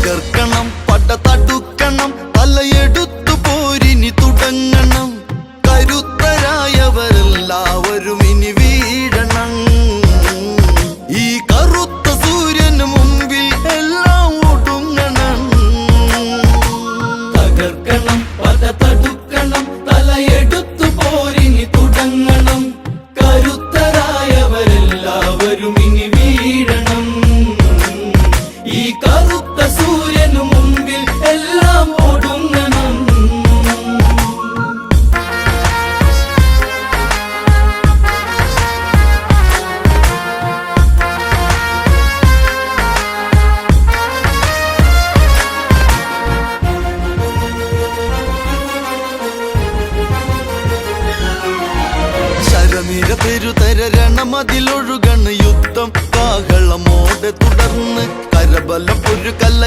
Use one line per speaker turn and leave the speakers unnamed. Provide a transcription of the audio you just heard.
തകർക്കണം, പട തടുക്കണം, തലയെടുത്തു പോരിനി തുടങ്ങണം. കരുത്തരായവരെല്ലാവരും ഇനി വീഴണം. ഈ കറുത്ത സൂര്യന് മുമ്പിൽ എല്ലാം ഒടുങ്ങണം.
തകർക്കണം, പട തടുക്കണം, തലയെടുത്തു പോരിനി തുടങ്ങണം. കരുത്തരായവരെല്ലാവരും ഇനി വീഴണം. ഈ കറുത്ത സൂര്യനു മുമ്പിൽ എല്ലാം ഒടുങ്ങണം.
ശരനിര പെരുതര രണമതിലൊഴുകണ് യുദ്ധം. കാഹളമോടെ തുടർന്ന് കരബലം ഒരു കല്ല